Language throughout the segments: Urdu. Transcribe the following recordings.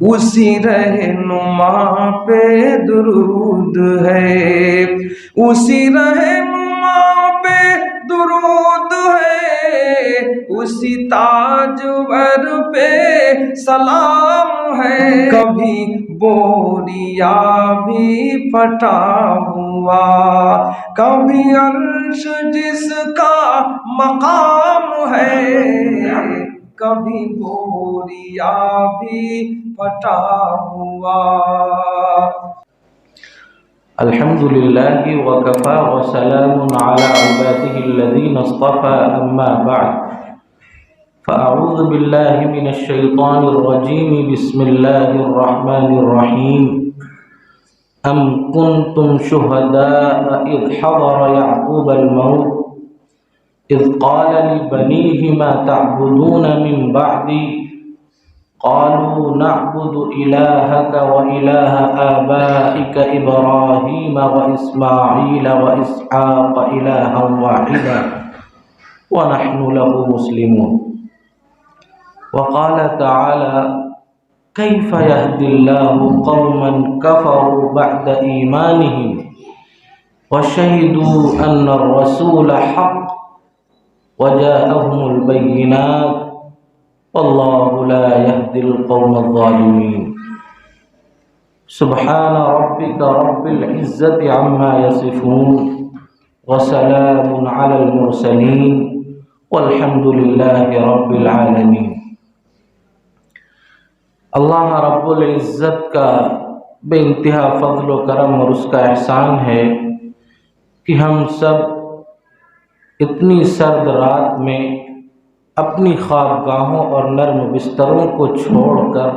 اسی رہنما پہ درود ہے، اسی رہنما پہ درود ہے، اسی تاجور پہ سلام ہے۔ کبھی بوریا بھی پھٹا ہوا، کبھی عرش جس کا مقام ہے، کبھی بوریا بھی پھٹا ہوا۔ الحمد للہ وکفی وسلام علی عباده الذین اصطفى، اما بعد فاعوذ باللہ من الشیطان الرجیم، بسم اللہ الرحمن الرحیم۔ ام کنتم شہداء اذ حضر یعقوب الموت اذ قال لبنیہ ما تعبدون من بعدی قالوا نعبد إلهك وإله آبائك إبراهيم وإسماعيل وإسحاق إلها واحدا ونحن له مسلمون۔ وقال تعالى كيف يهدي الله قوما كفروا بعد إيمانهم وشهدوا أن الرسول حق وجاءهم البينات واللہ لا يهدي القوم الظالمین۔ سبحان ربک رب العزة عما یصفون وسلام علی المرسلین والحمد للہ رب العالمین۔ اللہ رب العزت کا بے انتہا فضل و کرم اور اس کا احسان ہے کہ ہم سب اتنی سرد رات میں اپنی خوابگاہوں اور نرم بستروں کو چھوڑ کر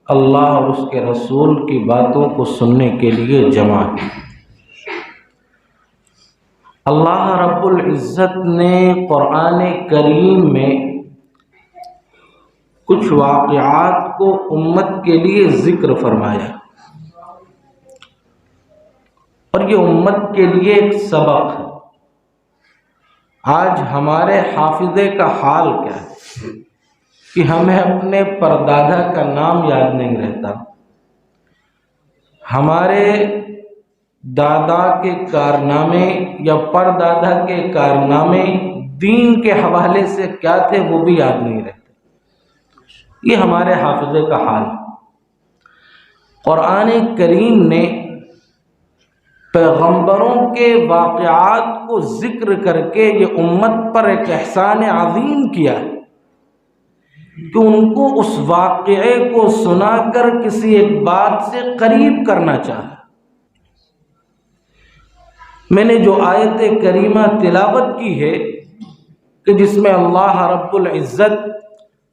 اللہ اور اس کے رسول کی باتوں کو سننے کے لیے جمع ہیں۔ اللہ رب العزت نے قرآن کریم میں کچھ واقعات کو امت کے لیے ذکر فرمایا، اور یہ امت کے لیے ایک سبق ہے۔ آج ہمارے حافظے کا حال کیا ہے کہ ہمیں اپنے پردادا کا نام یاد نہیں رہتا، ہمارے دادا کے کارنامے یا پردادا کے کارنامے دین کے حوالے سے کیا تھے وہ بھی یاد نہیں رہتے۔ یہ ہمارے حافظے کا حال۔ قرآن کریم نے پیغمبروں کے واقعات کو ذکر کر کے یہ امت پر ایک احسان عظیم کیا کہ ان کو اس واقعے کو سنا کر کسی ایک بات سے قریب کرنا چاہا۔ میں نے جو آیت کریمہ تلاوت کی ہے کہ جس میں اللہ رب العزت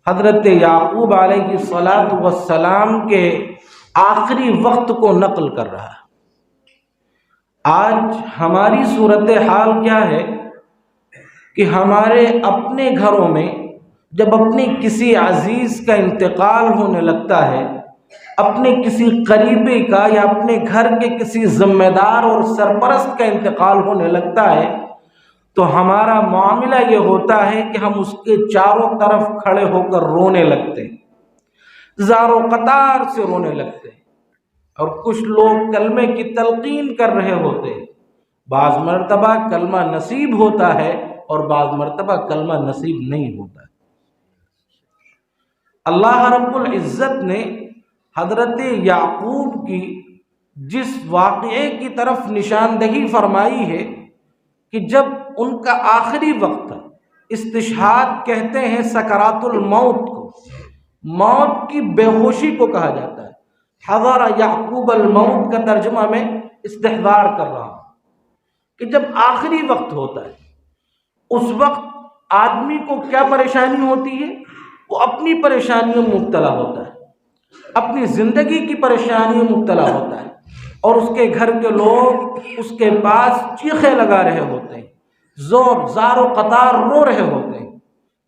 حضرت یعقوب علیہ السلام کے آخری وقت کو نقل کر رہا ہے۔ آج ہماری صورتحال کیا ہے کہ ہمارے اپنے گھروں میں جب اپنے کسی عزیز کا انتقال ہونے لگتا ہے، اپنے کسی قریبی کا یا اپنے گھر کے کسی ذمہ دار اور سرپرست کا انتقال ہونے لگتا ہے، تو ہمارا معاملہ یہ ہوتا ہے کہ ہم اس کے چاروں طرف کھڑے ہو کر رونے لگتے ہیں، زار و قطار سے رونے لگتے ہیں، اور کچھ لوگ کلمے کی تلقین کر رہے ہوتے ہیں۔ بعض مرتبہ کلمہ نصیب ہوتا ہے اور بعض مرتبہ کلمہ نصیب نہیں ہوتا ہے۔ اللہ رب العزت نے حضرت یعقوب کی جس واقعے کی طرف نشاندہی فرمائی ہے کہ جب ان کا آخری وقت تھا، استشہاد کہتے ہیں سکرات الموت کو، موت کی بے ہوشی کو کہا جاتا ہے۔ حضر یعقوب الموت کا ترجمہ میں استحضار کر رہا ہوں کہ جب آخری وقت ہوتا ہے اس وقت آدمی کو کیا پریشانی ہوتی ہے؟ وہ اپنی پریشانیوں میں مبتلا ہوتا ہے، اپنی زندگی کی پریشانیوں میں مبتلا ہوتا ہے، اور اس کے گھر کے لوگ اس کے پاس چیخیں لگا رہے ہوتے ہیں، زار و قطار رو رہے ہوتے ہیں۔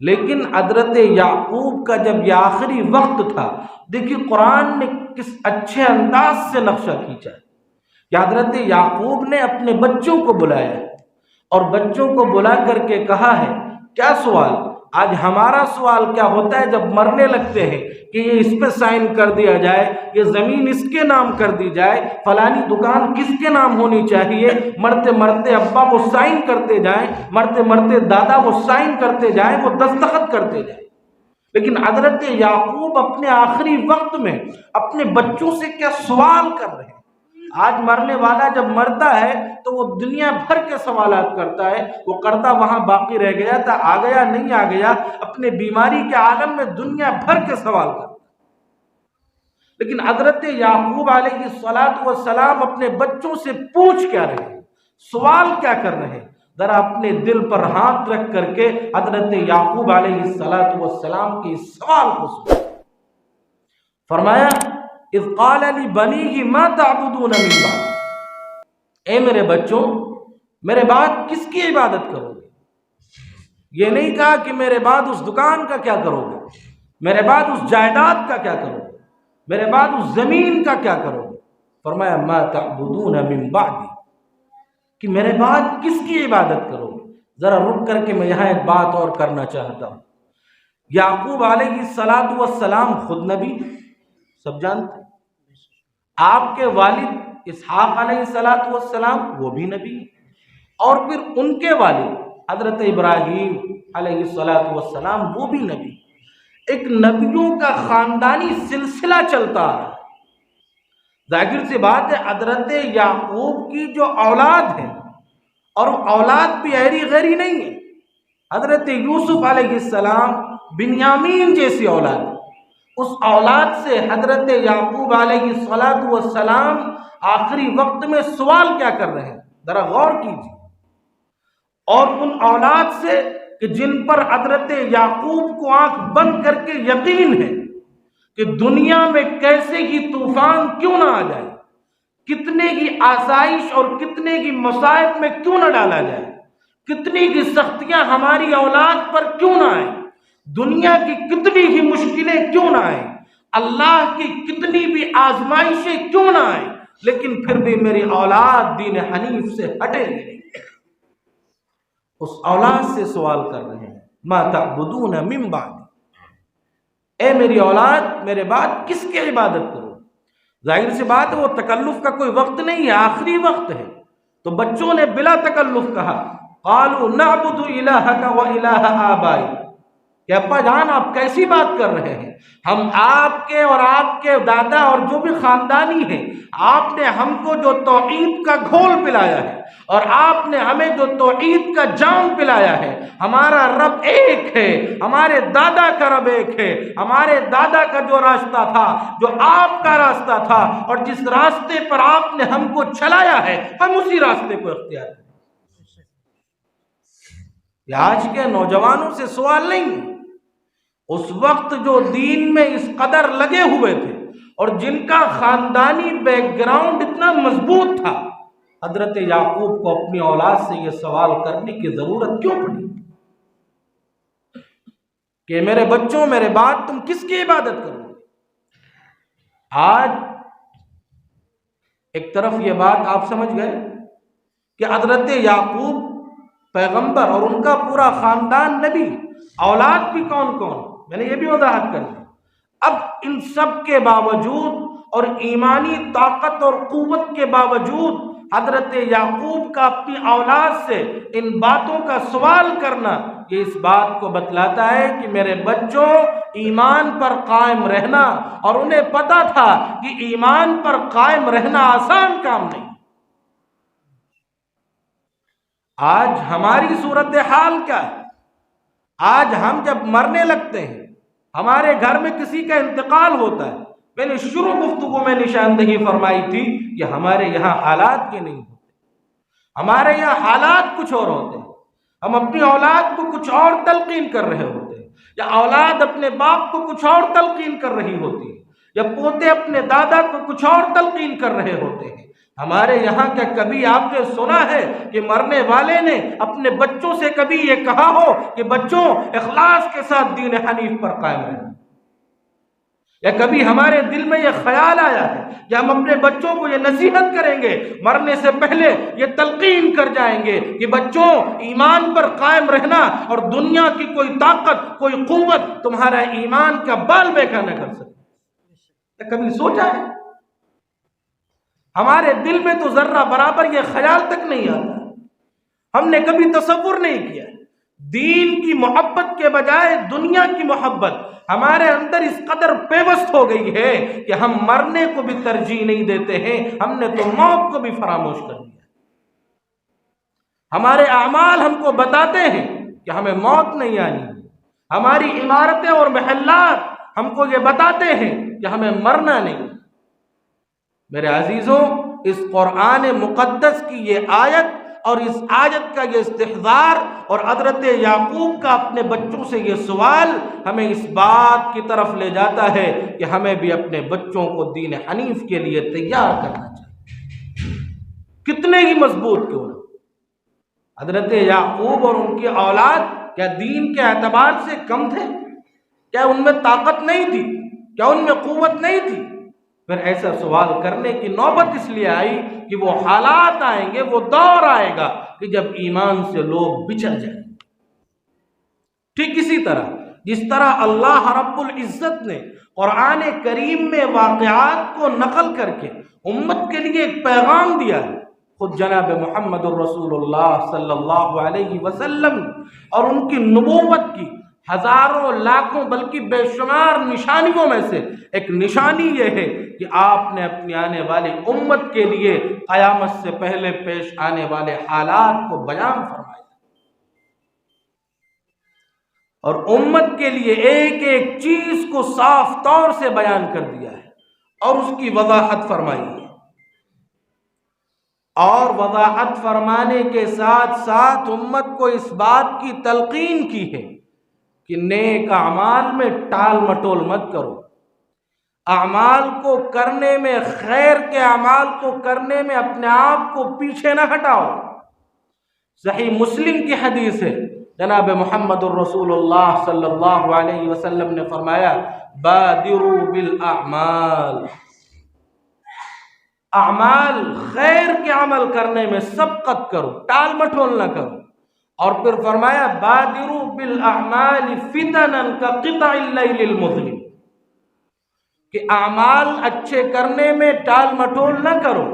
لیکن حضرت یعقوب کا جب یہ آخری وقت تھا، دیکھیے قرآن نے کس اچھے انداز سے نقشہ کھینچا ہے کہ حضرت یعقوب نے اپنے بچوں کو بلایا ہے اور بچوں کو بلا کر کے کہا ہے، کیا سوال؟ آج ہمارا سوال کیا ہوتا ہے جب مرنے لگتے ہیں کہ یہ اس پہ سائن کر دیا جائے، یہ زمین اس کے نام کر دی جائے، فلانی دکان کس کے نام ہونی چاہیے، مرتے مرتے ابا وہ سائن کرتے جائیں، مرتے مرتے دادا وہ سائن کرتے جائیں، وہ دستخط کرتے جائیں۔ لیکن حضرت یعقوب اپنے آخری وقت میں اپنے بچوں سے کیا سوال کر رہے ہیں۔ آج مرنے والا جب مرتا ہے تو وہ دنیا بھر کے سوالات کرتا ہے، وہ کرتا وہاں باقی رہ گیا تھا، آ گیا نہیں آ گیا، اپنے بیماری کے عالم میں دنیا بھر کے سوال کرتا ہے۔ لیکن حضرت یعقوب علیہ السلام اپنے بچوں سے پوچھ کیا رہے ہیں، سوال کیا کر رہے ہیں، ذرا اپنے دل پر ہاتھ رکھ کر کے حضرت یعقوب علیہ السلام کے اس سوال کو سنیں۔ فرمایا اذ قال لبنیہ ما تعبدون من بعد، اے میرے بچوں میرے بعد کس کی عبادت کرو گے؟ یہ نہیں کہا کہ میرے بعد اس دکان کا کیا کرو گے، میرے بعد اس جائیداد کا کیا کرو گے، میرے بعد اس زمین کا کیا کرو گے۔ فرمایا ما تعبدون من بعد، کہ میرے بعد کس کی عبادت کرو گے۔ ذرا رک کر کے میں یہاں ایک بات اور کرنا چاہتا ہوں۔ یعقوب علیہ السلام خود نبی، سب جانتے ہیں، آپ کے والد اسحاق علیہ السلام وہ بھی نبی، اور پھر ان کے والد حضرت ابراہیم علیہ السلام وہ بھی نبی۔ ایک نبیوں کا خاندانی سلسلہ چلتا آ رہا ہے۔ ظاہر سی بات ہے حضرت یعقوب کی جو اولاد ہے، اور اولاد بھی ایری غیری نہیں ہے، حضرت یوسف علیہ السلام بنیامین جیسی اولاد ہے، اس اولاد سے حضرت یعقوب علیہ السلام آخری وقت میں سوال کیا کر رہے ہیں، ذرا غور کیجیے۔ اور ان اولاد سے کہ جن پر حضرت یعقوب کو آنکھ بند کر کے یقین ہے کہ دنیا میں کیسے ہی طوفان کیوں نہ آ جائے، کتنے کی آسائش اور کتنے کی مصائب میں کیوں نہ ڈالا جائے، کتنی کی سختیاں ہماری اولاد پر کیوں نہ آئیں، دنیا کی کتنی ہی مشکلیں کیوں نہ آئیں، اللہ کی کتنی بھی آزمائشیں کیوں نہ آئیں، لیکن پھر بھی میری اولاد دین حنیف سے ہٹے گی نہیں۔ اس اولاد سے سوال کر رہے ہیں ما تعبدون من بعد، اے میری اولاد میرے بعد کس کی عبادت کرو۔ ظاہر سی بات ہے وہ تکلف کا کوئی وقت نہیں ہے، آخری وقت ہے، تو بچوں نے بلا تکلف کہا قالوا نعبد الہک و الہ آبائی، کہ ابا جان آپ کیسی بات کر رہے ہیں، ہم آپ کے اور آپ کے دادا اور جو بھی خاندانی ہیں، آپ نے ہم کو جو توحید کا گھول پلایا ہے اور آپ نے ہمیں جو توحید کا جام پلایا ہے، ہمارا رب ایک ہے، ہمارے دادا کا رب ایک ہے، ہمارے دادا کا جو راستہ تھا، جو آپ کا راستہ تھا، اور جس راستے پر آپ نے ہم کو چلایا ہے، ہم اسی راستے کو اختیار کریں۔ یہ آج کے نوجوانوں سے سوال نہیں ہے، اس وقت جو دین میں اس قدر لگے ہوئے تھے اور جن کا خاندانی بیک گراؤنڈ اتنا مضبوط تھا، حضرت یعقوب کو اپنی اولاد سے یہ سوال کرنے کی ضرورت کیوں پڑی کہ میرے بچوں میرے بعد تم کس کی عبادت کرو گے۔ آج ایک طرف یہ بات آپ سمجھ گئے کہ حضرت یعقوب پیغمبر اور ان کا پورا خاندان نبی، اولاد بھی کون کون، میں نے یہ بھی وضاحت کر دی۔ اب ان سب کے باوجود اور ایمانی طاقت اور قوت کے باوجود حضرت یعقوب کا اپنی اولاد سے ان باتوں کا سوال کرنا، یہ اس بات کو بتلاتا ہے کہ میرے بچوں ایمان پر قائم رہنا، اور انہیں پتا تھا کہ ایمان پر قائم رہنا آسان کام نہیں۔ آج ہماری صورتحال کیا ہے؟ آج ہم جب مرنے لگتے ہیں، ہمارے گھر میں کسی کا انتقال ہوتا ہے، میں نے شروع گفتگو میں نشاندہی فرمائی تھی کہ ہمارے یہاں حالات کے نہیں ہوتے، ہمارے یہاں حالات کچھ اور ہوتے ہیں، ہم اپنی اولاد کو کچھ اور تلقین کر رہے ہوتے ہیں، یا اولاد اپنے باپ کو کچھ اور تلقین کر رہی ہوتی ہے، یا پوتے اپنے دادا کو کچھ اور تلقین کر رہے ہوتے ہیں۔ ہمارے یہاں کیا کبھی آپ نے سنا ہے کہ مرنے والے نے اپنے بچوں سے کبھی یہ کہا ہو کہ بچوں اخلاص کے ساتھ دین حنیف پر قائم رہنا؟ یا کبھی ہمارے دل میں یہ خیال آیا ہے کہ ہم اپنے بچوں کو یہ نصیحت کریں گے، مرنے سے پہلے یہ تلقین کر جائیں گے کہ بچوں ایمان پر قائم رہنا، اور دنیا کی کوئی طاقت کوئی قوت تمہارا ایمان کا بال بیکا نہ کر سکے؟ کبھی سوچا ہے؟ ہمارے دل میں تو ذرہ برابر یہ خیال تک نہیں آتا، ہم نے کبھی تصور نہیں کیا دین کی محبت کے بجائے دنیا کی محبت ہمارے اندر اس قدر پیوست ہو گئی ہے کہ ہم مرنے کو بھی ترجیح نہیں دیتے ہیں، ہم نے تو موت کو بھی فراموش کر دیا۔ ہمارے اعمال ہم کو بتاتے ہیں کہ ہمیں موت نہیں آنی، ہماری عمارتیں اور محلات ہم کو یہ بتاتے ہیں کہ ہمیں مرنا نہیں۔ میرے عزیزوں، اس قرآن مقدس کی یہ آیت اور اس آیت کا یہ استحضار اور حضرت یعقوب کا اپنے بچوں سے یہ سوال ہمیں اس بات کی طرف لے جاتا ہے کہ ہمیں بھی اپنے بچوں کو دین حنیف کے لیے تیار کرنا چاہیے، کتنے ہی مضبوط کیوں نہ۔ حضرت یعقوب اور ان کی اولاد کیا دین کے اعتبار سے کم تھے؟ کیا ان میں طاقت نہیں تھی؟ کیا ان میں قوت نہیں تھی؟ پھر ایسا سوال کرنے کی نوبت اس لیے آئی کہ وہ حالات آئیں گے، وہ دور آئے گا کہ جب ایمان سے لوگ بچھڑ جائیں۔ ٹھیک اسی طرح جس طرح اللہ رب العزت نے قرآن کریم میں واقعات کو نقل کر کے امت کے لیے ایک پیغام دیا ہے، خود جناب محمد الرسول اللہ صلی اللہ علیہ وسلم اور ان کی نبوت کی ہزاروں لاکھوں بلکہ بے شمار نشانیوں میں سے ایک نشانی یہ ہے کہ آپ نے اپنی آنے والی امت کے لیے قیامت سے پہلے پیش آنے والے حالات کو بیان فرمایا، اور امت کے لیے ایک ایک چیز کو صاف طور سے بیان کر دیا ہے اور اس کی وضاحت فرمائی ہے، اور وضاحت فرمانے کے ساتھ ساتھ امت کو اس بات کی تلقین کی ہے کہ نیک اعمال میں ٹال مٹول مت کرو، اعمال کو کرنے میں، خیر کے اعمال کو کرنے میں اپنے آپ کو پیچھے نہ ہٹاؤ۔ صحیح مسلم کی حدیث ہے، جناب محمد الرسول اللہ صلی اللہ علیہ وسلم نے فرمایا بادروا بالاعمال، اعمال خیر کے عمل کرنے میں سبقت کرو، ٹال مٹول نہ کرو، اور پھر فرمایا بادروا بالاعمال فتنا کقطع اللیل المظلم، کہ اعمال اچھے کرنے میں ٹال مٹول نہ کرو،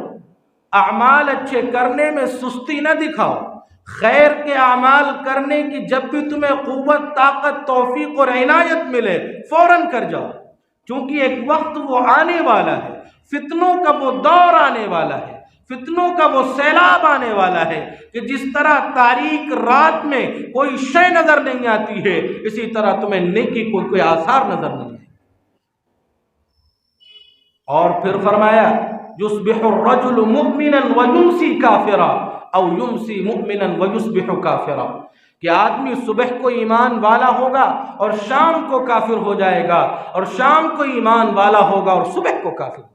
اعمال اچھے کرنے میں سستی نہ دکھاؤ، خیر کے اعمال کرنے کی جب بھی تمہیں قوت، طاقت، توفیق اور عنایت ملے فوراً کر جاؤ، کیونکہ ایک وقت وہ آنے والا ہے، فتنوں کا وہ دور آنے والا ہے، فتنوں کا وہ سیلاب آنے والا ہے کہ جس طرح تاریک رات میں کوئی شے نظر نہیں آتی ہے، اسی طرح تمہیں نیکی کوئی آثار نظر نہیں آئے۔ اور پھر فرمایا یصبح الرجل مؤمنا ویمسی کافرا او یمسی مؤمنا ویصبح کافرا، کہ آدمی صبح کو ایمان والا ہوگا اور شام کو کافر ہو جائے گا، اور شام کو ایمان والا ہوگا اور صبح کو کافر۔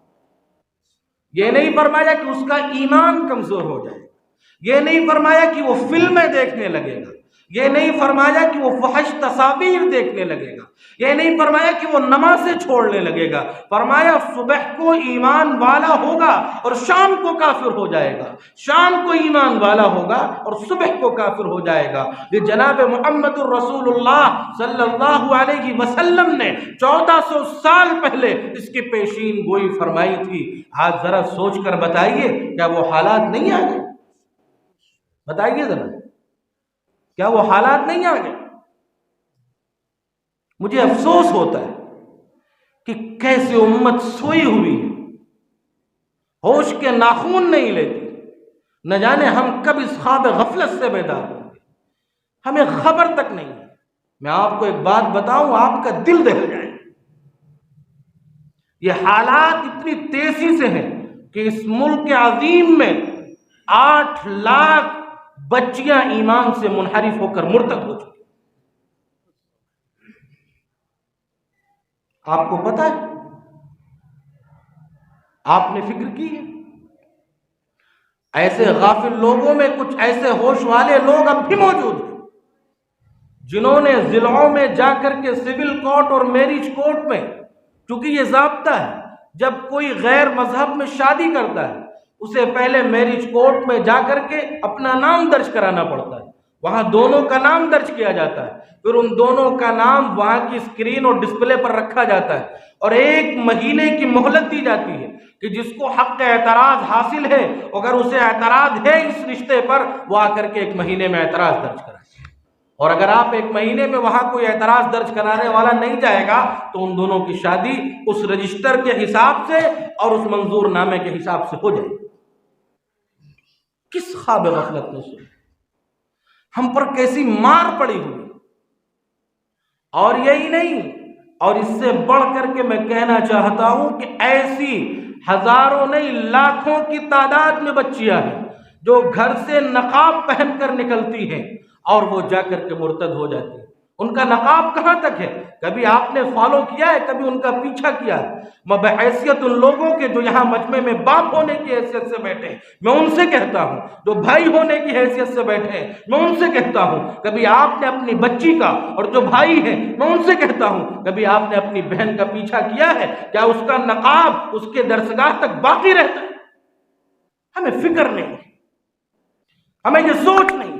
یہ نہیں فرمایا کہ اس کا ایمان کمزور ہو جائے گا، یہ نہیں فرمایا کہ وہ فلمیں دیکھنے لگے گا، یہ نہیں فرمایا کہ وہ فحش تصاویر دیکھنے لگے گا، یہ نہیں فرمایا کہ وہ نمازیں چھوڑنے لگے گا، فرمایا صبح کو ایمان والا ہوگا اور شام کو کافر ہو جائے گا، شام کو ایمان والا ہوگا اور صبح کو کافر ہو جائے گا۔ یہ جناب محمد الرسول اللہ صلی اللہ علیہ وسلم نے 1400 سال پہلے اس کی پیشین گوئی فرمائی تھی۔ آج ذرا سوچ کر بتائیے کیا وہ حالات نہیں آ گئے؟ بتائیے ذرا، کیا وہ حالات نہیں آ گئے؟ مجھے افسوس ہوتا ہے کہ کیسے امت سوئی ہوئی ہے، ہوش کے ناخون نہیں لیتی، نہ جانے ہم کب اس خواب غفلت سے بیدار ہوں گے، ہمیں خبر تک نہیں ہے۔ میں آپ کو ایک بات بتاؤں، آپ کا دل دہل جائے، یہ حالات اتنی تیزی سے ہیں کہ اس ملک عظیم میں 8 لاکھ بچیاں ایمان سے منحرف ہو کر مرتد ہو چکی۔ آپ کو پتہ ہے؟ آپ نے فکر کی ہے؟ ایسے غافل لوگوں میں کچھ ایسے ہوش والے لوگ اب بھی موجود ہیں جنہوں نے ضلعوں میں جا کر کے سول کورٹ اور میرج کورٹ میں چونکہ یہ ضابطہ ہے، جب کوئی غیر مذہب میں شادی کرتا ہے اسے پہلے میرج کورٹ میں جا کر کے اپنا نام درج کرانا پڑتا ہے، وہاں دونوں کا نام درج کیا جاتا ہے، پھر ان دونوں کا نام وہاں کی اسکرین اور ڈسپلے پر رکھا جاتا ہے، اور 1 مہینے کی مہلت دی جاتی ہے کہ جس کو حق اعتراض حاصل ہے، اگر اسے اعتراض ہے اس رشتے پر، وہ آ کر کے 1 مہینے میں اعتراض درج کرائے، اور اگر آپ 1 مہینے میں وہاں کوئی اعتراض درج کرانے والا نہیں جائے گا تو ان دونوں کی شادی اس رجسٹر کے حساب سے اور اس منظور نامے کے حساب سے ہو جائے گی۔ کس خواب غفلت میں سن، ہم پر کیسی مار پڑی ہوئی، اور یہی نہیں، اور اس سے بڑھ کر کے میں کہنا چاہتا ہوں کہ ایسی ہزاروں نہیں لاکھوں کی تعداد میں بچیاں ہیں جو گھر سے نقاب پہن کر نکلتی ہیں اور وہ جا کر کے مرتد ہو جاتی ہیں۔ ان کا نقاب کہاں تک ہے؟ کبھی آپ نے فالو کیا ہے؟ کبھی ان کا پیچھا کیا ہے؟ میں بحیثیت ان لوگوں کے جو یہاں مجمع میں باپ ہونے کی حیثیت سے بیٹھے ہیں، میں ان سے کہتا ہوں، جو بھائی ہونے کی حیثیت سے بیٹھے ہیں، میں ان سے کہتا ہوں، کبھی آپ نے اپنی بچی کا، اور جو بھائی ہیں میں ان سے کہتا ہوں، کبھی آپ نے اپنی بہن کا پیچھا کیا ہے؟ کیا اس کا نقاب اس کے درسگاہ تک باقی رہتا ہے؟ ہمیں فکر نہیں، ہمیں یہ سوچ نہیں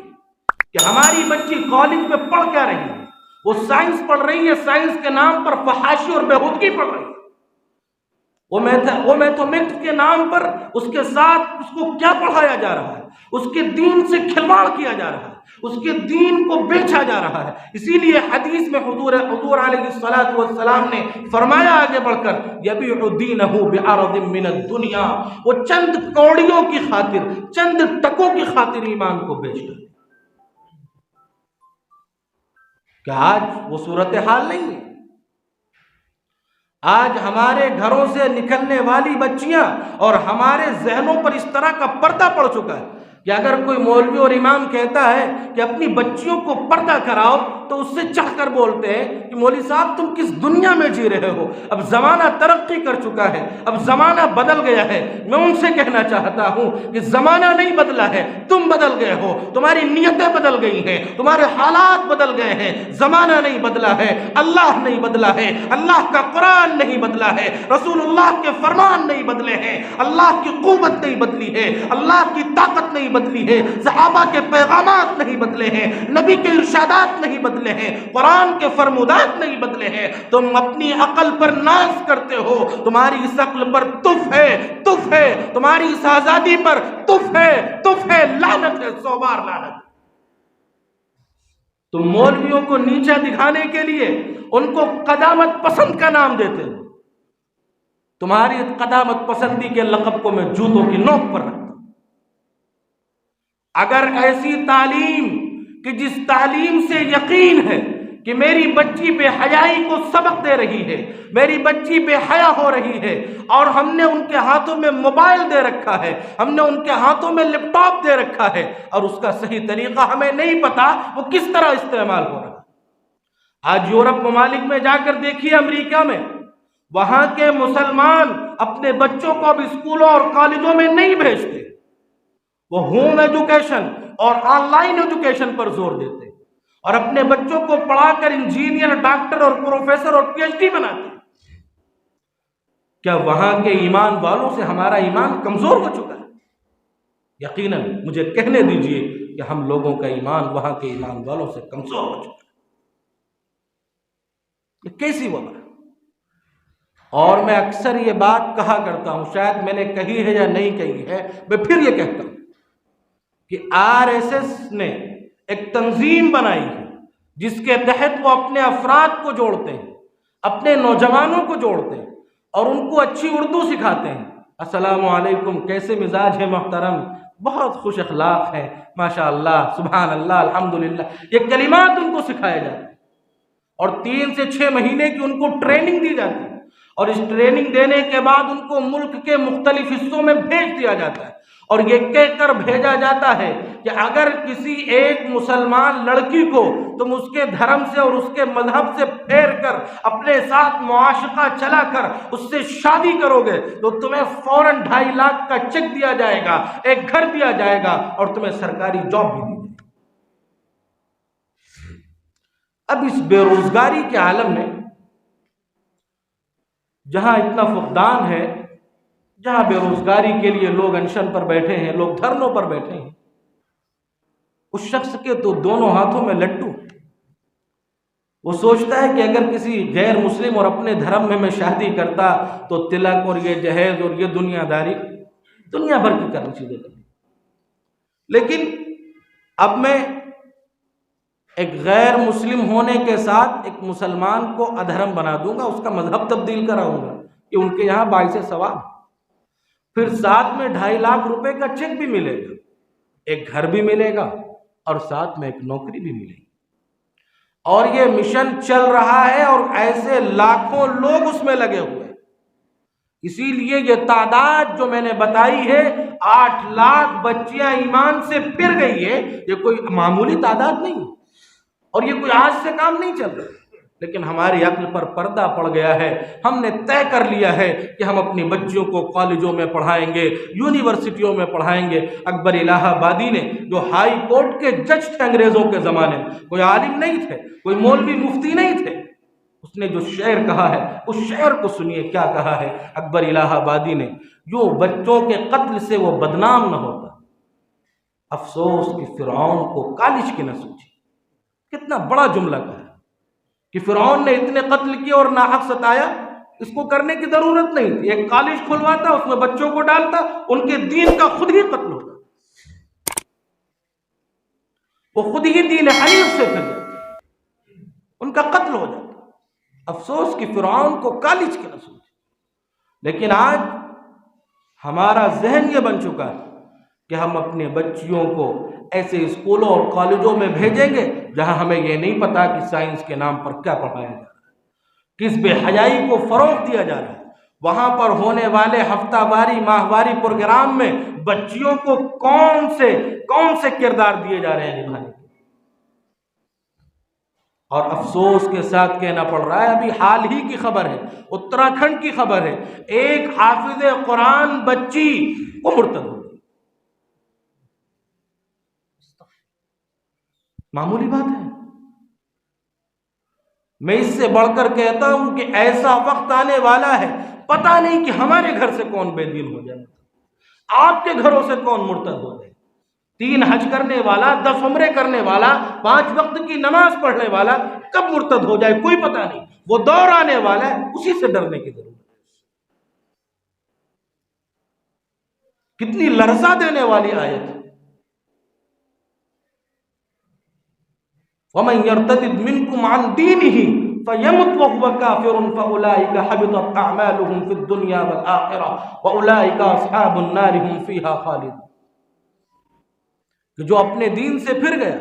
کہ ہماری بچی کالج میں پڑھ کیا رہی ہے، وہ سائنس پڑھ رہی ہے، سائنس کے نام پر فحاشی اور بےہودگی پڑھ رہی ہے، وہ میتھمیٹکس کے نام پر اس کے ساتھ اس کو کیا پڑھایا جا رہا ہے، اس کے دین سے کھلواڑ کیا جا رہا ہے، اس کے دین کو بیچا جا رہا ہے۔ اسی لیے حدیث میں حضور علیہ الصلوۃ والسلام نے فرمایا آگے بڑھ کر، یبیع دینہ بعرض من الدنیا، وہ چند کوڑیوں کی خاطر، چند ٹکوں کی خاطر ایمان کو بیچتا ہے۔ کہ آج وہ صورتحال نہیں ہے؟ آج ہمارے گھروں سے نکلنے والی بچیاں اور ہمارے ذہنوں پر اس طرح کا پردہ پڑ چکا ہے کہ اگر کوئی مولوی اور امام کہتا ہے کہ اپنی بچیوں کو پردہ کراؤ تو اس سے چڑھ کر بولتے ہیں کہ مولوی صاحب تم کس دنیا میں جی رہے ہو، اب زمانہ ترقی کر چکا ہے، اب زمانہ بدل گیا ہے۔ میں ان سے کہنا چاہتا ہوں کہ زمانہ نہیں بدلا ہے، تم بدل گئے ہو، تمہاری نیتیں بدل گئی ہیں، تمہارے حالات بدل گئے ہیں، زمانہ نہیں بدلا ہے، اللہ نہیں بدلا ہے، اللہ کا قرآن نہیں بدلا ہے، رسول اللہ کے فرمان نہیں بدلے ہیں، اللہ کی قوت نہیں بدلی ہے، اللہ کی طاقت نہیں بدلی ہے، صحابہ کے پیغامات نہیں بدلے ہیں، نبی کے ارشادات نہیں بدلے ہیں، قرآن کے فرمودات نہیں بدلے ہیں۔ تم اپنی عقل پر ناز کرتے ہو، تمہاری اس عقل پر تف ہے، تف ہے، تمہاری اس آزادی پر تف ہے، تف ہے، لعنت ہے، 100 بار لعنت ہے۔ تم مولویوں کو نیچا دکھانے کے لیے ان کو قدامت پسند کا نام دیتے ہو۔ تمہاری قدامت پسندی کے لقب کو میں جوتوں کی نوک پر رکھتا ہوں۔ اگر ایسی تعلیم کہ جس تعلیم سے یقین ہے کہ میری بچی بے حیائی کو سبق دے رہی ہے، میری بچی بے حیا ہو رہی ہے، اور ہم نے ان کے ہاتھوں میں موبائل دے رکھا ہے، ہم نے ان کے ہاتھوں میں لیپ ٹاپ دے رکھا ہے، اور اس کا صحیح طریقہ ہمیں نہیں پتا وہ کس طرح استعمال ہو رہا ہے۔ آج یورپ ممالک میں جا کر دیکھیے، امریکہ میں، وہاں کے مسلمان اپنے بچوں کو اب اسکولوں اور کالجوں میں نہیں بھیجتے، وہ ہوم ایجوکیشن اور آن لائن ایجوکیشن پر زور دیتے ہیں، اور اپنے بچوں کو پڑھا کر انجینئر، ڈاکٹر اور پروفیسر اور پی ایچ ڈی بناتے ہیں۔ کیا وہاں کے ایمان والوں سے ہمارا ایمان کمزور ہو چکا ہے؟ یقیناً مجھے کہنے دیجئے کہ ہم لوگوں کا ایمان وہاں کے ایمان والوں سے کمزور ہو چکا ہے۔ یہ کیسی وبا ہے؟ اور میں اکثر یہ بات کہا کرتا ہوں، شاید میں نے کہی ہے یا نہیں کہی ہے، میں پھر یہ کہتا ہوں کہ RSS نے ایک تنظیم بنائی ہے جس کے تحت وہ اپنے افراد کو جوڑتے ہیں، اپنے نوجوانوں کو جوڑتے ہیں، اور ان کو اچھی اردو سکھاتے ہیں۔ السلام علیکم، کیسے مزاج ہے محترم، بہت خوش اخلاق ہے، ماشاءاللہ، سبحان اللہ، الحمدللہ، یہ کلمات ان کو سکھائے جاتے ہیں، اور 3 سے 6 مہینے کی ان کو ٹریننگ دی جاتی ہے، اور اس ٹریننگ دینے کے بعد ان کو ملک کے مختلف حصوں میں بھیج دیا جاتا ہے، اور یہ کہہ کر بھیجا جاتا ہے کہ اگر کسی ایک مسلمان لڑکی کو تم اس کے دھرم سے اور اس کے مذہب سے پھیر کر اپنے ساتھ معاشقہ چلا کر اس سے شادی کرو گے تو تمہیں فوراً 2.5 لاکھ کا چیک دیا جائے گا، ایک گھر دیا جائے گا، اور تمہیں سرکاری جاب بھی دی جائے گی۔ اب اس بے روزگاری کے عالم میں جہاں اتنا فقدان ہے، جہاں بے روزگاری کے لیے لوگ انشن پر بیٹھے ہیں، لوگ دھرنوں پر بیٹھے ہیں، اس شخص کے تو دونوں ہاتھوں میں لڈو۔ وہ سوچتا ہے کہ اگر کسی غیر مسلم اور اپنے دھرم میں شادی کرتا تو تلک اور یہ جہیز اور یہ دنیا داری دنیا بھر کی کرنی چیزیں کرنی، لیکن اب میں ایک غیر مسلم ہونے کے ساتھ ایک مسلمان کو ادھرم بنا دوں گا، اس کا مذہب تبدیل کراؤں گا کہ ان کے یہاں باعث ثواب، پھر ساتھ میں 2.5 لاکھ روپے کا چیک بھی ملے گا، ایک گھر بھی ملے گا اور ساتھ میں ایک نوکری بھی ملے گی، اور یہ مشن چل رہا ہے اور ایسے لاکھوں لوگ اس میں لگے ہوئے ہیں۔ اسی لیے یہ تعداد جو میں نے بتائی ہے 8 لاکھ بچیاں ایمان سے پھر گئی ہے، یہ کوئی معمولی تعداد نہیں، اور یہ کوئی آج سے کام نہیں چل رہا، لیکن ہماری عقل پر پردہ پڑ گیا ہے۔ ہم نے طے کر لیا ہے کہ ہم اپنی بچیوں کو کالجوں میں پڑھائیں گے، یونیورسٹیوں میں پڑھائیں گے۔ اکبر الہ آبادی نے، جو ہائی کورٹ کے جج تھے انگریزوں کے زمانے میں، کوئی عالم نہیں تھے، کوئی مولوی مفتی نہیں تھے، اس نے جو شعر کہا ہے اس شعر کو سنیے کیا کہا ہے اکبر الہ آبادی نے۔ جو بچوں کے قتل سے وہ بدنام نہ ہوتا، افسوس کہ فرعون کو کالج کی نہ سوچی۔ کتنا بڑا جملہ کہا ہے کہ فرعون نے اتنے قتل کیے اور ناحق ستایا، اس کو کرنے کی ضرورت نہیں تھی، ایک کالج کھلواتا، اس میں بچوں کو ڈالتا، ان کے دین کا خود ہی قتل ہوتا، وہ خود ہی دین حنیف سے پھر جاتے، ان کا قتل ہو جاتا۔ افسوس کہ فرعون کو کالج کی نہ سوچی۔ لیکن آج ہمارا ذہن یہ بن چکا ہے کہ ہم اپنے بچیوں کو ایسے اسکولوں اور کالجوں میں بھیجیں گے جہاں ہمیں یہ نہیں پتا کہ سائنس کے نام پر کیا پڑھایا جا رہا ہے، کس بے حیائی کو فروغ دیا جا رہا ہے۔ وہاں پر ہونے والے ہفتہ واری ماہواری پروگرام میں بچیوں کو کون سے کردار دیے جا رہے ہیں نبھانے کے، اور افسوس کے ساتھ کہنا پڑ رہا ہے، ابھی حال ہی کی خبر ہے، اتراکھنڈ کی خبر ہے، ایک حافظ قرآن بچی وہ مرتد ہو گئی۔ معمولی بات ہے؟ میں اس سے بڑھ کر کہتا ہوں کہ ایسا وقت آنے والا ہے، پتہ نہیں کہ ہمارے گھر سے کون بے دین ہو جائے، آپ کے گھروں سے کون مرتد ہو جائے۔ 3 حج کرنے والا، 10 عمرے کرنے والا، 5 وقت کی نماز پڑھنے والا کب مرتد ہو جائے کوئی پتہ نہیں، وہ دور آنے والا ہے، اسی سے ڈرنے کی ضرورت ہے۔ کتنی لرزا دینے والی آیت ہے۔ وَمَنْ يَرْتَدِدْ مِنْكُمْ عَنْ دِينِهِ فَيَمُتْ وَهُوَ كَافِرٌ فَأُولَٰئِكَ حَبِطَتْ أَعْمَالُهُمْ فِي الدُّنْيَا وَالْآخِرَةِ وَأُولَٰئِكَ أَصْحَابُ النَّارِ هُمْ فِيهَا خَالِدُونَ۔ کہ جو اپنے دین سے پھر گیا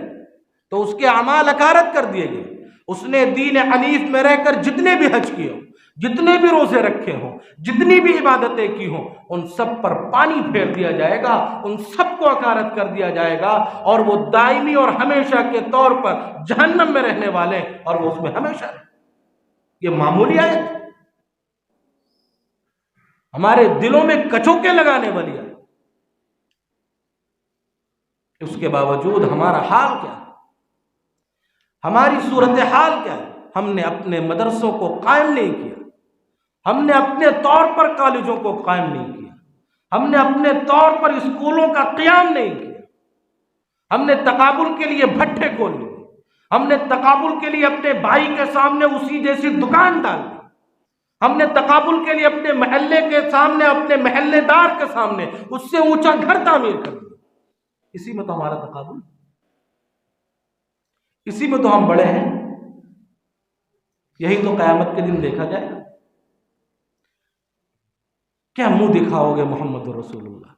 تو اس کے اعمال اکارت کر دیے گئے، اس نے دین حنیف میں رہ کر جتنے بھی حج کیے ہوں، جتنے بھی روزے رکھے ہوں، جتنی بھی عبادتیں کی ہوں، ان سب پر پانی پھیر دیا جائے گا، ان سب کو اکارت کر دیا جائے گا، اور وہ دائمی اور ہمیشہ کے طور پر جہنم میں رہنے والے، اور وہ اس میں ہمیشہ رہے۔ یہ معمولی آیت ہمارے دلوں میں کچوکے لگانے والی آیت، اس کے باوجود ہمارا حال کیا ہے، ہماری صورتحال کیا ہے؟ ہم نے اپنے مدرسوں کو قائم نہیں کیا، ہم نے اپنے طور پر کالجوں کو قائم نہیں کیا، ہم نے اپنے طور پر اسکولوں کا قیام نہیں کیا، ہم نے تقابل کے لیے بھٹے کھول لیے، ہم نے تقابل کے لیے اپنے بھائی کے سامنے اسی جیسی دکان ڈال دی، ہم نے تقابل کے لیے اپنے محلے کے سامنے، اپنے محلے دار کے سامنے اس سے اونچا گھر تعمیر کر دیا۔ اسی میں تو ہمارا تقابل، اسی میں تو ہم بڑے ہیں، یہی تو قیامت کے دن دیکھا جائے گا۔ کیا منہ دکھاؤ گے محمد رسول اللہ؟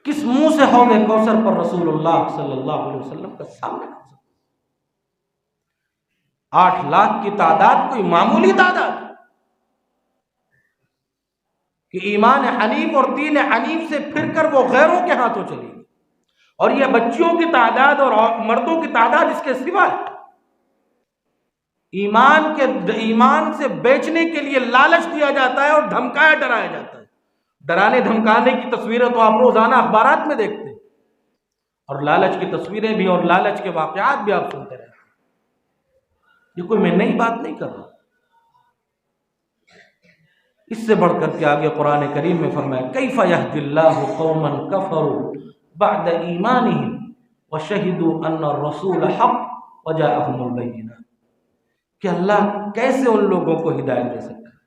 کس منہ سے ہوگے کوثر پر رسول اللہ صلی اللہ علیہ وسلم کا سامنے؟ 8 لاکھ کی تعداد کوئی معمولی تعداد کہ ایمان حنیف اور دین حنیف سے پھر کر وہ غیروں کے ہاتھوں چلی گئی، اور یہ بچیوں کی تعداد اور مردوں کی تعداد اس کے سوا ہے۔ ایمان سے بیچنے کے لیے لالچ دیا جاتا ہے اور دھمکایا ڈرایا جاتا ہے۔ ڈرانے دھمکانے کی تصویریں تو آپ روزانہ اخبارات میں دیکھتے ہیں، اور لالچ کی تصویریں بھی اور لالچ کے واقعات بھی آپ سنتے رہتے ہیں۔ یہ کوئی میں نئی بات نہیں کر رہا، اس سے بڑھ کر کے آگے قرآن کریم میں فرمایا کیف یہدی اللہ قوما کفروا بعد ایمانہم وشہدوا ان الرسول حق وجاءہم البینات، کہ اللہ کیسے ان لوگوں کو ہدایت دے سکتا ہے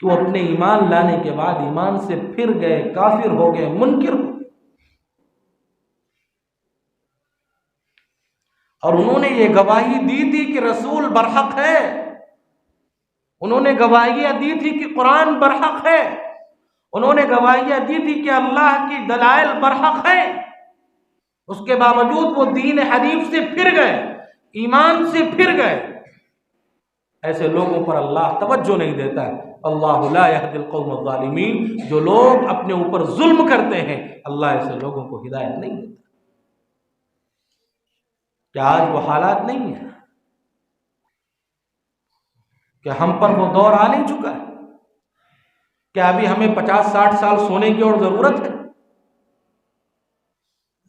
کہ وہ اپنے ایمان لانے کے بعد ایمان سے پھر گئے، کافر ہو گئے، منکر ہو گئے، اور انہوں نے یہ گواہی دی تھی کہ رسول برحق ہے، انہوں نے گواہیاں دی تھی کہ قرآن برحق ہے، انہوں نے گواہیاں دی تھی کہ اللہ کی دلائل برحق ہے، اس کے باوجود وہ دین حنیف سے پھر گئے، ایمان سے پھر گئے۔ ایسے لوگوں پر اللہ توجہ نہیں دیتا ہے۔ اللہ لا یہدی القوم الظالمین، جو لوگ اپنے اوپر ظلم کرتے ہیں اللہ ایسے لوگوں کو ہدایت نہیں دیتا۔ کیا آج وہ حالات نہیں ہیں؟ کیا ہم پر وہ دور آ نہیں چکا ہے؟ کیا ابھی ہمیں 50-60 سال سونے کی اور ضرورت ہے؟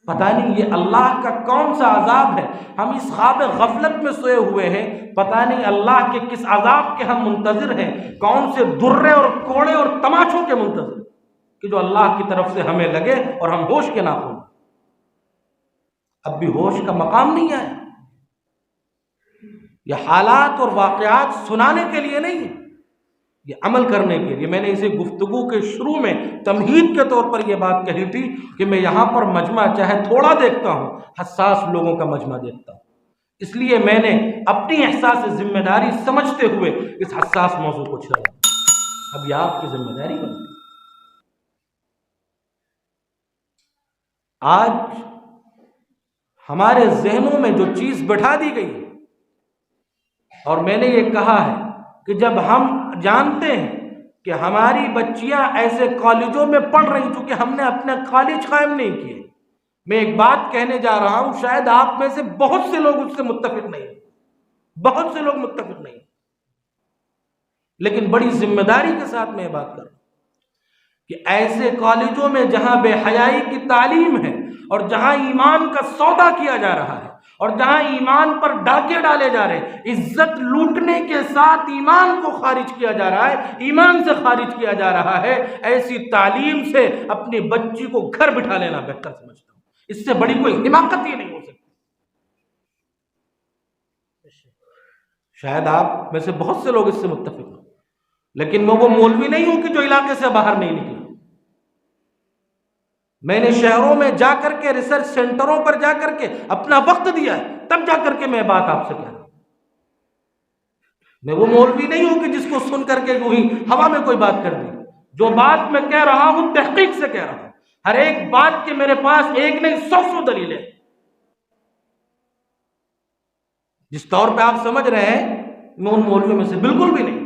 پتہ نہیں یہ اللہ کا کون سا عذاب ہے، ہم اس خواب غفلت میں سوئے ہوئے ہیں، پتہ نہیں اللہ کے کس عذاب کے ہم منتظر ہیں، کون سے درے اور کوڑے اور تماچوں کے منتظر کہ جو اللہ کی طرف سے ہمیں لگے اور ہم ہوش کے ناخن۔ اب بھی ہوش کا مقام نہیں آیا۔ یہ حالات اور واقعات سنانے کے لیے نہیں ہے، یہ عمل کرنے کے لیے۔ میں نے اسے گفتگو کے شروع میں تمہید کے طور پر یہ بات کہی تھی کہ میں یہاں پر مجمع چاہے تھوڑا دیکھتا ہوں، حساس لوگوں کا مجمع دیکھتا ہوں، اس لیے میں نے اپنی احساس ذمہ داری سمجھتے ہوئے اس حساس موضوع کو چھیڑا۔ اب یہ آپ کی ذمہ داری بنتی ہے۔ آج ہمارے ذہنوں میں جو چیز بٹھا دی گئی ہے، اور میں نے یہ کہا ہے کہ جب ہم جانتے ہیں کہ ہماری بچیاں ایسے کالجوں میں پڑھ رہی چونکہ ہم نے اپنے کالج قائم نہیں کیے، میں ایک بات کہنے جا رہا ہوں، شاید آپ میں سے بہت سے لوگ اس سے متفق نہیں، بہت سے لوگ متفق نہیں، لیکن بڑی ذمہ داری کے ساتھ میں یہ بات کر رہا ہوں کہ ایسے کالجوں میں جہاں بے حیائی کی تعلیم ہے اور جہاں ایمان کا سودا کیا جا رہا ہے اور جہاں ایمان پر ڈاکے ڈالے جا رہے ہیں، عزت لوٹنے کے ساتھ ایمان کو خارج کیا جا رہا ہے، ایمان سے خارج کیا جا رہا ہے، ایسی تعلیم سے اپنی بچی کو گھر بٹھا لینا بہتر سمجھتا ہوں۔ اس سے بڑی کوئی حماقت ہی نہیں ہو سکتی۔ شاید آپ میں سے بہت سے لوگ اس سے متفق ہوں، لیکن میں وہ مولوی نہیں ہوں کہ جو علاقے سے باہر نہیں نکلا۔ میں نے شہروں میں جا کر کے، ریسرچ سینٹروں پر جا کر کے اپنا وقت دیا ہے، تب جا کر کے میں بات آپ سے کہہ رہا ہوں۔ میں وہ مولوی نہیں ہوں کہ جس کو سن کر کے یوں ہی ہوا میں کوئی بات کر دی۔ جو بات میں کہہ رہا ہوں تحقیق سے کہہ رہا ہوں، ہر ایک بات کے میرے پاس ایک نہیں 100 دلیلیں۔ جس طور پہ آپ سمجھ رہے ہیں میں ان مولویوں میں سے بالکل بھی نہیں،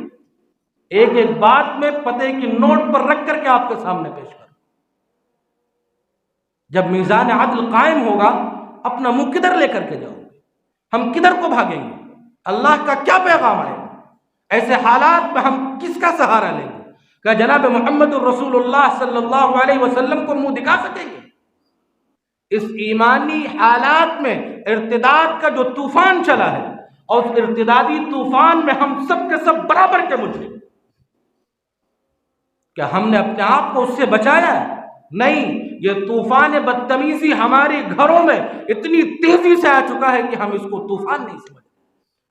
ایک ایک بات میں پتے کی نوٹ پر رکھ کر کے آپ کے سامنے پیش کروں۔ جب میزان عدل قائم ہوگا اپنا منہ کدھر لے کر کے جاؤ گے؟ ہم کدھر کو بھاگیں گے؟ اللہ کا کیا پیغام آئے گا؟ ایسے حالات میں ہم کس کا سہارا لیں گے؟ کیا جناب محمد الرسول اللہ صلی اللہ علیہ وسلم کو منہ دکھا سکیں گے؟ اس ایمانی حالات میں ارتداد کا جو طوفان چلا ہے اور اس ارتدادی طوفان میں ہم سب کے سب برابر کے مجرم، کیا ہم نے اپنے آپ کو اس سے بچایا ہے؟ نہیں، یہ طوفان بدتمیزی ہمارے گھروں میں اتنی تیزی سے آ چکا ہے کہ ہم اس کو طوفان نہیں سمجھتے۔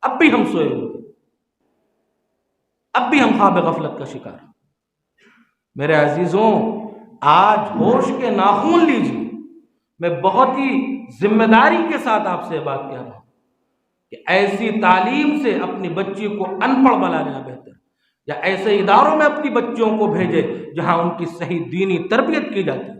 اب بھی ہم سوئے ہوئے، اب بھی ہم خواب غفلت کا شکار ہیں۔ میرے عزیزوں، آج ہوش کے ناخن لیجیے۔ میں بہت ہی ذمہ داری کے ساتھ آپ سے بات کہہ رہا ہوں کہ ایسی تعلیم سے اپنی بچی کو ان پڑھ بنا لینا بہتر، یا ایسے اداروں میں اپنی بچیوں کو بھیجے جہاں ان کی صحیح دینی تربیت کی جاتی ہے۔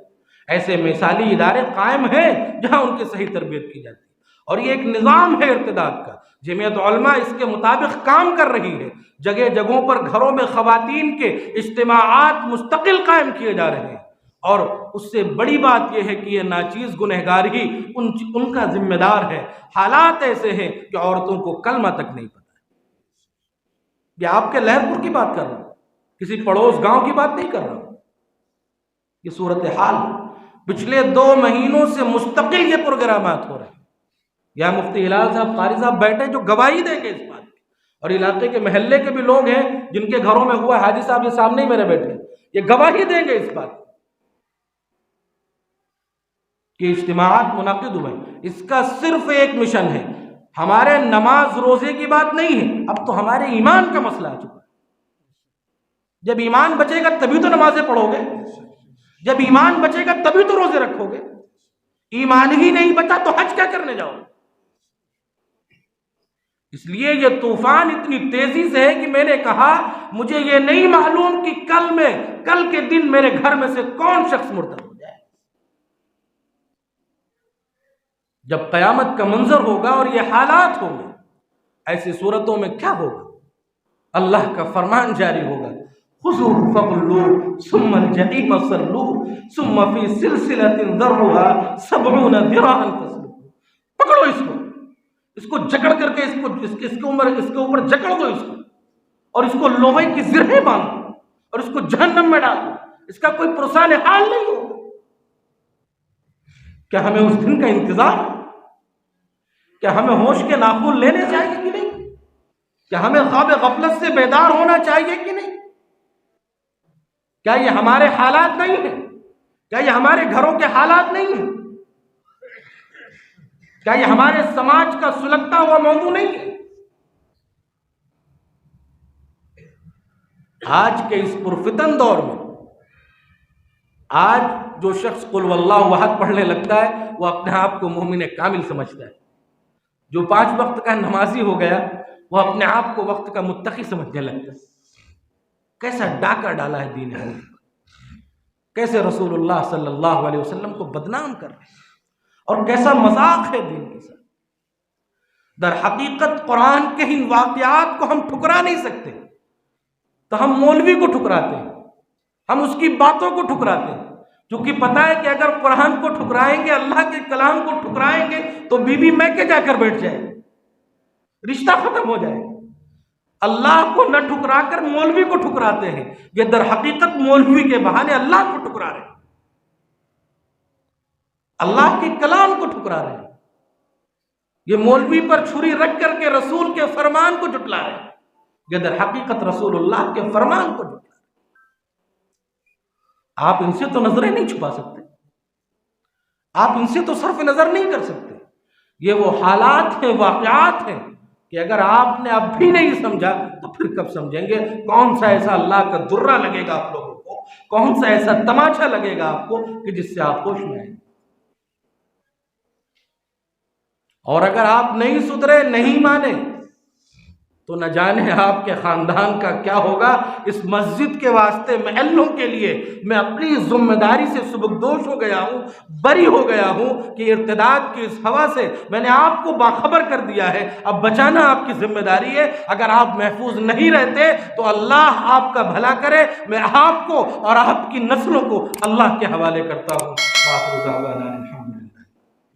ایسے مثالی ادارے قائم ہیں جہاں ان کی صحیح تربیت کی جاتی ہے، اور یہ ایک نظام ہے ارتداد کا۔ جمعیت علماء اس کے مطابق کام کر رہی ہے، جگہ جگہوں پر گھروں میں خواتین کے اجتماعات مستقل قائم کیے جا رہے ہیں، اور اس سے بڑی بات یہ ہے کہ یہ ناچیز گنہگار ہی ان کا ذمہ دار ہے۔ حالات ایسے ہیں کہ عورتوں کو کلمہ تک نہیں پتہ ہے۔ یہ آپ کے لہر پور کی بات کر رہا ہوں، کسی پڑوس گاؤں کی بات نہیں کر رہا ہوں۔ یہ صورتحال پچھلے 2 مہینوں سے مستقل یہ پروگرامات ہو رہے ہیں۔ یا مفتی ہلال صاحب قاری صاحب بیٹھے جو گواہی دیں گے اس بات کی، اور علاقے کے محلے کے بھی لوگ ہیں جن کے گھروں میں ہوا ہے، حاجی صاحب یہ سامنے ہی میرے بیٹھے، یہ گواہی دیں گے اس بات کہ اجتماعات منعقد ہوئے۔ اس کا صرف ایک مشن ہے، ہمارے نماز روزے کی بات نہیں ہے، اب تو ہمارے ایمان کا مسئلہ آ چکا ہے۔ جب ایمان بچے گا تبھی تو نمازیں پڑھو گے، جب ایمان بچے گا تبھی تو روزے رکھو گے۔ ایمان ہی نہیں بچا تو حج کیا کرنے جاؤ؟ اس لیے یہ طوفان اتنی تیزی سے ہے کہ میں نے کہا مجھے یہ نہیں معلوم کہ کل کے دن میرے گھر میں سے کون شخص مرتد ہو جائے۔ جب قیامت کا منظر ہوگا اور یہ حالات ہوں گے، ایسی صورتوں میں کیا ہوگا؟ اللہ کا فرمان جاری ہوگا، خذوہ فغلوہ ثم الجحیم صلوہ ثم فی سلسلۃ ذرعها 70 ذراعا فاسلکوہ۔ پکڑو اس کو جکڑ کر کے اس کے اوپر جکڑ دو اس کو، اور اس کو لوہے کی زرہیں باندھو اور اس کو جہنم میں ڈالو، اس کا کوئی پرسان حال نہیں ہوگا۔ کیا ہمیں اس دن کا انتظار؟ کیا ہمیں ہوش کے ناخن لینے چاہیے کہ نہیں؟ کیا ہمیں خواب غفلت سے بیدار ہونا چاہیے کہ نہیں؟ کیا یہ ہمارے حالات نہیں ہیں؟ کیا یہ ہمارے گھروں کے حالات نہیں ہیں؟ کیا یہ ہمارے سماج کا سلگتا ہوا موضوع نہیں ہے؟ آج کے اس پرفتن دور میں آج جو شخص قل واللہ احد پڑھنے لگتا ہے وہ اپنے آپ کو مومن کامل سمجھتا ہے۔ جو 5 وقت کا نمازی ہو گیا وہ اپنے آپ کو وقت کا متقی سمجھنے لگتا ہے۔ کیسا ڈاکہ ڈالا ہے دین حنیف، کیسے رسول اللہ صلی اللہ علیہ وسلم کو بدنام کر رہے ہیں، اور کیسا مذاق ہے دین کے ساتھ۔ در حقیقت قرآن کے ان واقعات کو ہم ٹھکرا نہیں سکتے، تو ہم مولوی کو ٹھکراتے ہیں، ہم اس کی باتوں کو ٹھکراتے ہیں، کیونکہ پتہ ہے کہ اگر قرآن کو ٹھکرائیں گے، اللہ کے کلام کو ٹھکرائیں گے تو بیوی میکے جا کر بیٹھ جائے گی، رشتہ ختم ہو جائے گا۔ اللہ کو نہ ٹھکرا کر مولوی کو ٹھکراتے ہیں، یہ در حقیقت مولوی کے بہانے اللہ کو ٹھکرا رہے ہیں، اللہ کے کلام کو ٹھکرا رہے ہیں۔ یہ مولوی پر چھری رکھ کر کے رسول کے فرمان کو جھٹلا رہے ہیں، یہ در حقیقت رسول اللہ کے فرمان کو جھٹلا رہے ہیں۔ آپ ان سے تو نظریں نہیں چھپا سکتے، آپ ان سے تو صرف نظر نہیں کر سکتے۔ یہ وہ حالات ہیں، واقعات ہیں کہ اگر آپ نے اب بھی نہیں سمجھا تو پھر کب سمجھیں گے؟ کون سا ایسا اللہ کا درہ لگے گا آپ لوگوں کو، کون سا ایسا تماشا لگے گا آپ کو کہ جس سے آپ ہوش میں آئیں؟ اور اگر آپ نہیں سدھرے، نہیں مانے، تو نہ جانے آپ کے خاندان کا کیا ہوگا۔ اس مسجد کے واسطے محلوں کے لیے میں اپنی ذمہ داری سے سبکدوش ہو گیا ہوں، بری ہو گیا ہوں کہ ارتداد کی اس ہوا سے میں نے آپ کو باخبر کر دیا ہے۔ اب بچانا آپ کی ذمہ داری ہے۔ اگر آپ محفوظ نہیں رہتے تو اللہ آپ کا بھلا کرے۔ میں آپ کو اور آپ کی نسلوں کو اللہ کے حوالے کرتا ہوں۔